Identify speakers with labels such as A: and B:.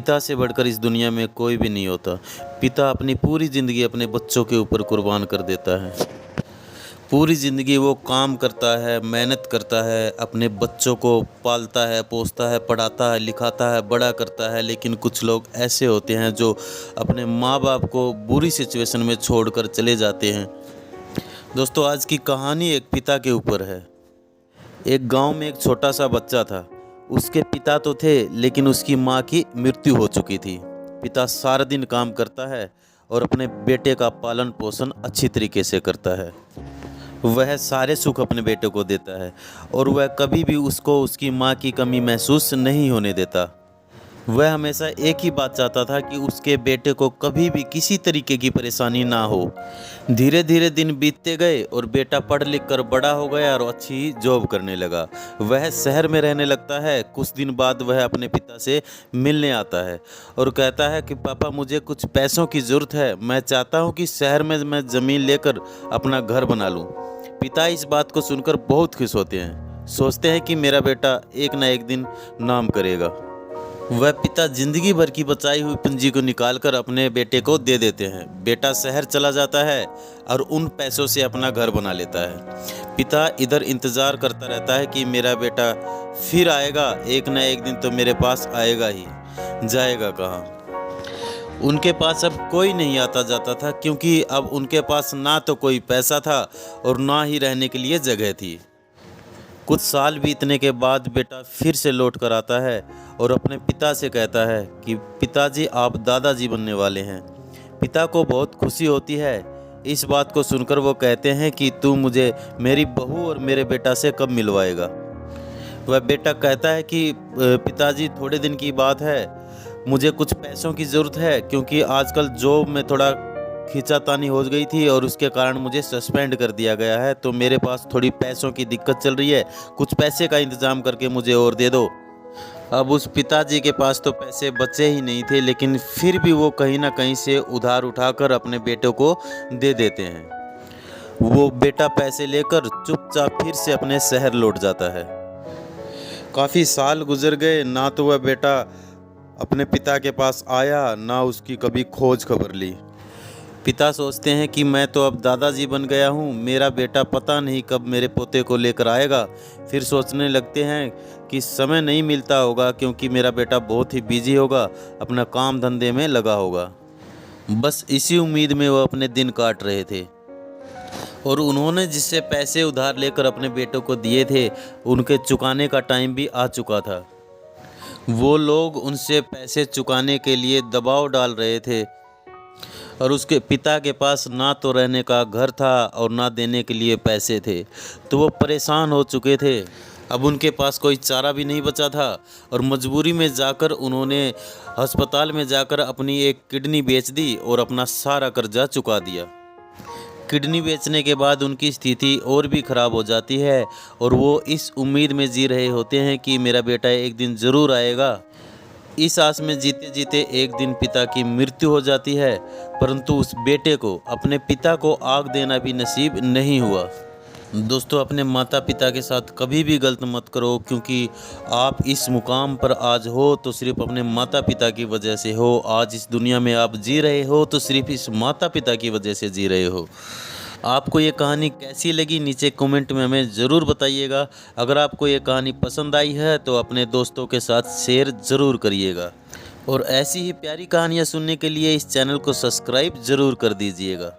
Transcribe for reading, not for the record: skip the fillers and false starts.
A: पिता से बढ़कर इस दुनिया में कोई भी नहीं होता। पिता अपनी पूरी ज़िंदगी अपने बच्चों के ऊपर कुर्बान कर देता है। पूरी ज़िंदगी वो काम करता है, मेहनत करता है, अपने बच्चों को पालता है, पोसता है, पढ़ाता है, लिखाता है, बड़ा करता है। लेकिन कुछ लोग ऐसे होते हैं जो अपने माँ बाप को बुरी सिचुएशन में छोड़कर चले जाते हैं। दोस्तों, आज की कहानी एक पिता के ऊपर है। एक गांव में एक छोटा सा बच्चा था। उसके पिता तो थे, लेकिन उसकी माँ की मृत्यु हो चुकी थी। पिता सारा दिन काम करता है और अपने बेटे का पालन पोषण अच्छी तरीके से करता है। वह सारे सुख अपने बेटे को देता है और वह कभी भी उसको उसकी माँ की कमी महसूस नहीं होने देता। वह हमेशा एक ही बात चाहता था कि उसके बेटे को कभी भी किसी तरीके की परेशानी ना हो। धीरे धीरे दिन बीतते गए और बेटा पढ़ लिख कर बड़ा हो गया और अच्छी जॉब करने लगा। वह शहर में रहने लगता है। कुछ दिन बाद वह अपने पिता से मिलने आता है और कहता है कि पापा, मुझे कुछ पैसों की ज़रूरत है। मैं चाहता हूँ कि शहर में मैं ज़मीन लेकर अपना घर बना लूँ। पिता इस बात को सुनकर बहुत खुश होते हैं। सोचते हैं कि मेरा बेटा एक ना एक दिन नाम करेगा। वह पिता जिंदगी भर की बचाई हुई पूंजी को निकालकर अपने बेटे को दे देते हैं। बेटा शहर चला जाता है और उन पैसों से अपना घर बना लेता है। पिता इधर इंतज़ार करता रहता है कि मेरा बेटा फिर आएगा, एक ना एक दिन तो मेरे पास आएगा ही, जाएगा कहाँ। उनके पास अब कोई नहीं आता जाता था, क्योंकि अब उनके पास ना तो कोई पैसा था और ना ही रहने के लिए जगह थी। कुछ साल बीतने के बाद बेटा फिर से लौट कर आता है और अपने पिता से कहता है कि पिताजी, आप दादाजी बनने वाले हैं। पिता को बहुत खुशी होती है। इस बात को सुनकर वो कहते हैं कि तू मुझे मेरी बहू और मेरे बेटा से कब मिलवाएगा। वह बेटा कहता है कि पिताजी, थोड़े दिन की बात है, मुझे कुछ पैसों की ज़रूरत है, क्योंकि आजकल जॉब में थोड़ा खींचातानी हो गई थी और उसके कारण मुझे सस्पेंड कर दिया गया है। तो मेरे पास थोड़ी पैसों की दिक्कत चल रही है, कुछ पैसे का इंतज़ाम करके मुझे और दे दो। अब उस पिताजी के पास तो पैसे बचे ही नहीं थे, लेकिन फिर भी वो कहीं ना कहीं से उधार उठाकर अपने बेटे को दे देते हैं। वो बेटा पैसे लेकर चुपचाप फिर से अपने शहर लौट जाता है। काफ़ी साल गुजर गए, ना तो वह बेटा अपने पिता के पास आया, ना उसकी कभी खोज खबर ली। पिता सोचते हैं कि मैं तो अब दादाजी बन गया हूँ, मेरा बेटा पता नहीं कब मेरे पोते को लेकर आएगा। फिर सोचने लगते हैं कि समय नहीं मिलता होगा, क्योंकि मेरा बेटा बहुत ही बिजी होगा, अपना काम धंधे में लगा होगा। बस इसी उम्मीद में वो अपने दिन काट रहे थे। और उन्होंने जिससे पैसे उधार लेकर अपने बेटों को दिए थे, उनके चुकाने का टाइम भी आ चुका था। वो लोग उनसे पैसे चुकाने के लिए दबाव डाल रहे थे और उसके पिता के पास ना तो रहने का घर था और ना देने के लिए पैसे थे। तो वो परेशान हो चुके थे। अब उनके पास कोई चारा भी नहीं बचा था और मजबूरी में जाकर उन्होंने अस्पताल में जाकर अपनी एक किडनी बेच दी और अपना सारा कर्जा चुका दिया। किडनी बेचने के बाद उनकी स्थिति और भी ख़राब हो जाती है और वो इस उम्मीद में जी रहे होते हैं कि मेरा बेटा एक दिन ज़रूर आएगा। इस आस में जीते जीते एक दिन पिता की मृत्यु हो जाती है, परंतु उस बेटे को अपने पिता को आग देना भी नसीब नहीं हुआ। दोस्तों, अपने माता पिता के साथ कभी भी गलत मत करो, क्योंकि आप इस मुकाम पर आज हो तो सिर्फ अपने माता पिता की वजह से हो। आज इस दुनिया में आप जी रहे हो तो सिर्फ इस माता पिता की वजह से जी रहे हो। आपको ये कहानी कैसी लगी, नीचे कमेंट में हमें ज़रूर बताइएगा। अगर आपको ये कहानी पसंद आई है तो अपने दोस्तों के साथ शेयर ज़रूर करिएगा और ऐसी ही प्यारी कहानियाँ सुनने के लिए इस चैनल को सब्सक्राइब ज़रूर कर दीजिएगा।